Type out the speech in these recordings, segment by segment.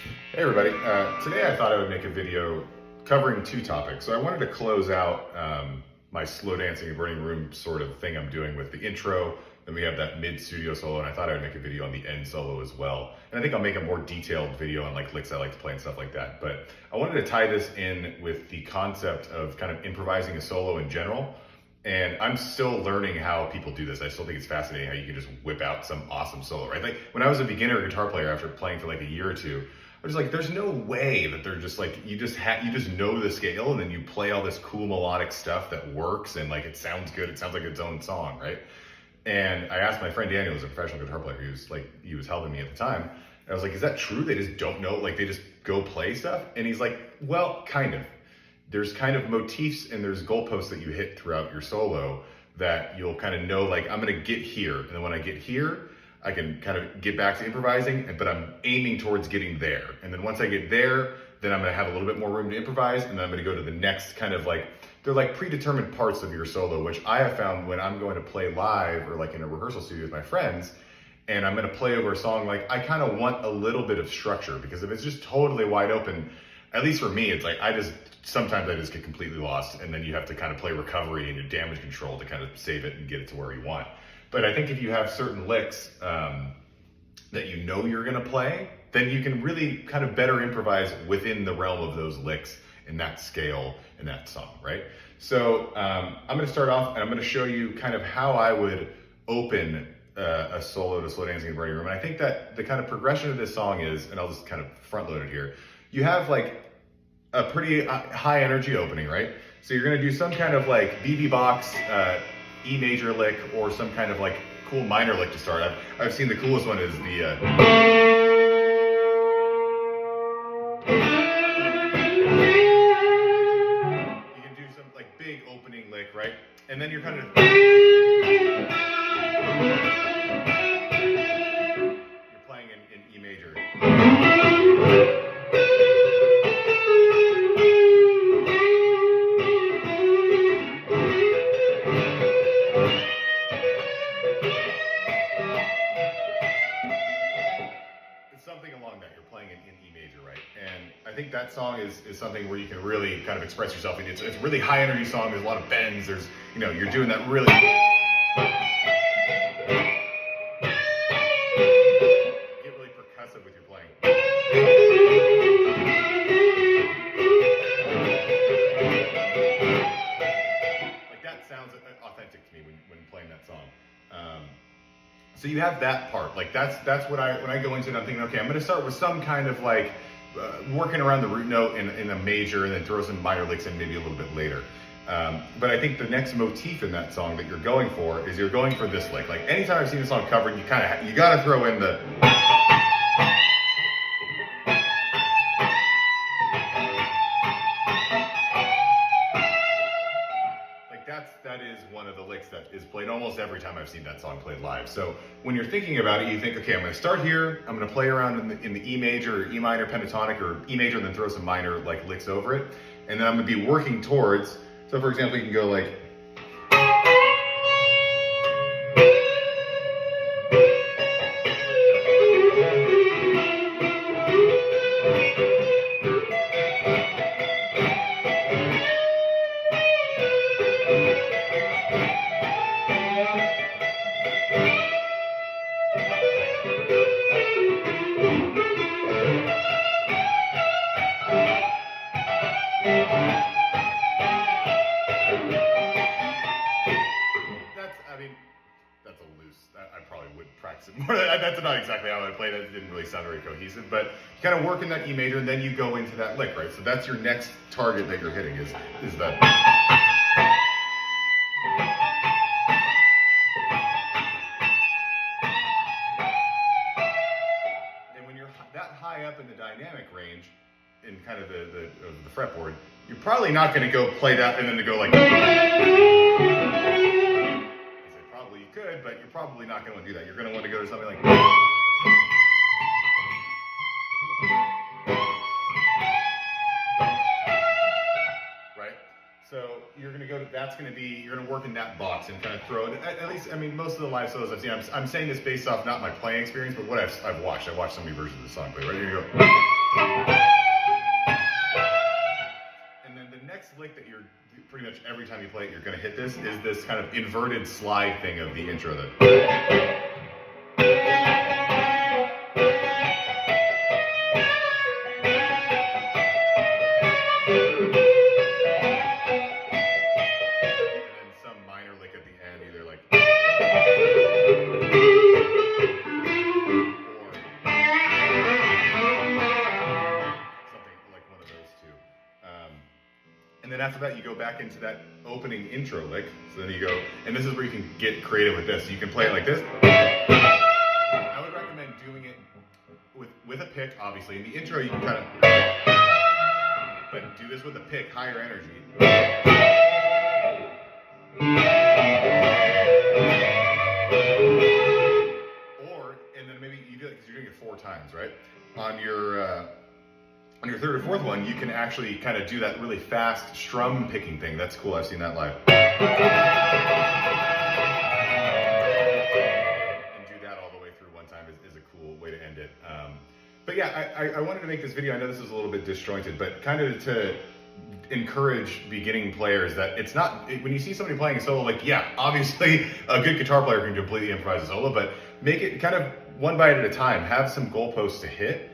Hey everybody, today I thought I would make a video covering two topics. So I wanted to close out my slow dancing and burning room sort of thing I'm doing with the intro. Then we have that mid studio solo, and I thought I would make a video on the end solo as well. And I think I'll make a more detailed video on like licks I like to play and stuff like that. But I wanted to tie this in with the concept of kind of improvising a solo in general. And I'm still learning how people do this. I still think it's fascinating how you can just whip out some awesome solo, right? Like when I was a beginner guitar player after playing for like a year or two, I was like, there's no way that they're just like, you just know the scale and then you play all this cool melodic stuff that works and like it sounds good. It sounds like its own song, right? And I asked my friend Daniel, who's a professional guitar player, he was helping me at the time. And I was like, is that true? They just don't know, like they just go play stuff? And he's like, well, kind of. There's kind of motifs and there's goalposts that you hit throughout your solo that you'll kind of know, like I'm gonna get here. And then when I get here, I can kind of get back to improvising, but I'm aiming towards getting there. And then once I get there, then I'm gonna have a little bit more room to improvise, and then I'm gonna go to the next kind of like, they're like predetermined parts of your solo, which I have found when I'm going to play live or like in a rehearsal studio with my friends, and I'm gonna play over a song, like I kind of want a little bit of structure, because if it's just totally wide open, at least for me, it's like sometimes I just get completely lost, and then you have to kind of play recovery and your damage control to kind of save it and get it to where you want. But I think if you have certain licks that you know you're gonna play, then you can really kind of better improvise within the realm of those licks in that scale in that song, right? So I'm gonna start off and I'm gonna show you kind of how I would open a solo to Slow Dancing in the Burning Room. And I think that the kind of progression of this song is, and I'll just kind of front load it here, you have like a pretty high energy opening, right? So you're gonna do some kind of like BB box, E major lick, or some kind of like cool minor lick to start. I've seen the coolest one is the you can do some like big opening lick, right? And then you're kind of you're playing in E major. Something along that, you're playing in E major, right? And I think that song is something where you can really kind of express yourself. It's a really high energy song. There's a lot of bends. There's, you're doing that really. Get really percussive with your playing. Like that sounds authentic to me when playing that song. So you have that part, like that's what when I go into it, I'm thinking, okay, I'm gonna start with some kind of like working around the root note in a major and then throw some minor licks in maybe a little bit later. But I think the next motif in that song that you're going for is you're going for this lick. Like anytime I've seen a song covered, you gotta throw in the. That is one of the licks that is played almost every time I've seen that song played live. So when you're thinking about it, you think, okay, I'm gonna start here, I'm gonna play around in the E major or E minor pentatonic or E major and then throw some minor like licks over it. And then I'm gonna be working towards, so for example, you can go like, that's a loose, I probably would practice it more. That's not exactly how I played it. It didn't really sound very cohesive, but you kind of work in that E major and then you go into that lick, right? So that's your next target that you're hitting is that. And when you're that high up in the dynamic range, in kind of the fretboard, you're probably not going to go play that and then to go like. You could, but you're probably not going to want to do that. You're going to want to go to something like. Right? So you're going to go to, you're going to work in that box and kind of throw it, at least, I mean, most of the live solos I've seen, I'm saying this based off not my playing experience, but what I've watched. I watched so many versions of the song play, right? You're going to go. lick that you're pretty much every time you play it, you're going to hit this, is this kind of inverted slide thing of the intro. And then after that, you go back into that opening intro lick. So then you go, and this is where you can get creative with this. You can play it like this. I would recommend doing it with a pick, obviously. In the intro, you can kind of, but do this with a pick, higher energy. Or, and then maybe you do it because you're doing it 4 times, right? On your third or fourth one, you can actually kind of do that really fast strum picking thing. That's cool, I've seen that live. And do that all the way through one time is a cool way to end it. But yeah, I wanted to make this video, I know this is a little bit disjointed, but kind of to encourage beginning players that it's not, when you see somebody playing a solo, like, yeah, obviously a good guitar player can completely improvise a solo, but make it kind of one bite at a time. Have some goalposts to hit.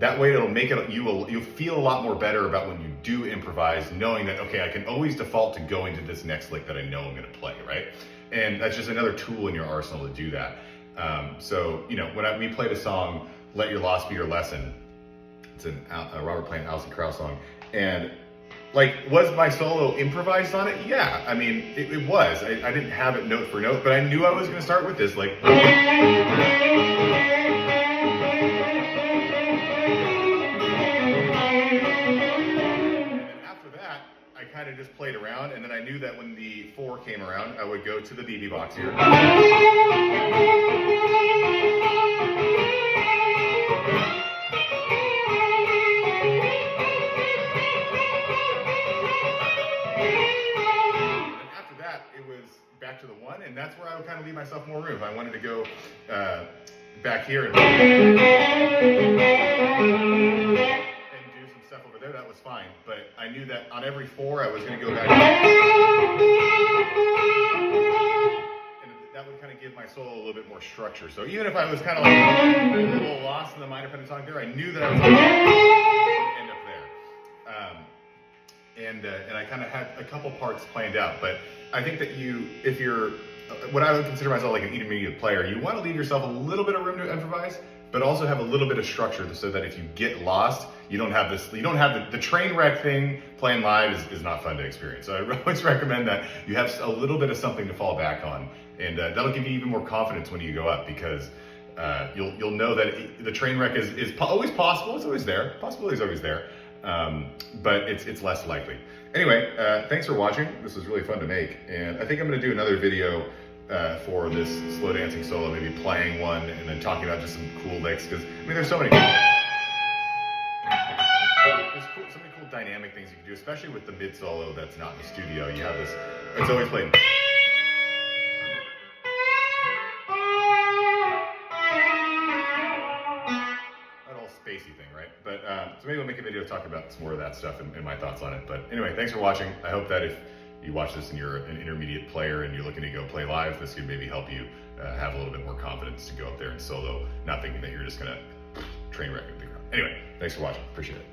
That way it'll make it, you'll feel a lot more better about when you do improvise, knowing that, okay, I can always default to going to this next lick that I know I'm gonna play, right? And that's just another tool in your arsenal to do that. So, you know, when we played a song, Let Your Loss Be Your Lesson, it's a Robert Plant, Alison Krauss song, and like, was my solo improvised on it? Yeah, I mean, it was. I didn't have it note for note, but I knew I was gonna start with this, like, kind of just played around, and then I knew that when the 4 came around, I would go to the BB box here. And after that, it was back to the 1, and that's where I would kind of leave myself more room. If I wanted to go back here and stuff over there, that was fine, but I knew that on every 4 I was going to go back, and that would kind of give my solo a little bit more structure. So even if I was kind of like a little lost in the minor pentatonic there, I knew that I was going to end up there. And I kind of had a couple parts planned out, but I think that if you're what I would consider myself like an intermediate player, you want to leave yourself a little bit of room to improvise, but also have a little bit of structure so that if you get lost, you don't have the train wreck thing. Playing live is not fun to experience. So I always recommend that you have a little bit of something to fall back on, and that'll give you even more confidence when you go up, because you'll know that the train wreck is always possible. It's always there. Possibility is always there, but it's less likely. Anyway, thanks for watching. This was really fun to make, and I think I'm going to do another video for this slow dancing solo, maybe playing one and then talking about just some cool licks, because I mean there's so many cool dynamic things you can do, especially with the mid solo that's not in the studio. You have this, it's always played. That whole spacey thing, right? But so maybe we'll make a video talking about some more of that stuff and my thoughts on it. But anyway, thanks for watching. I hope that if you watch this and you're an intermediate player and you're looking to go play live, this could maybe help you have a little bit more confidence to go up there and solo, not thinking that you're just gonna train wreck the ground. Anyway, thanks for watching. Appreciate it.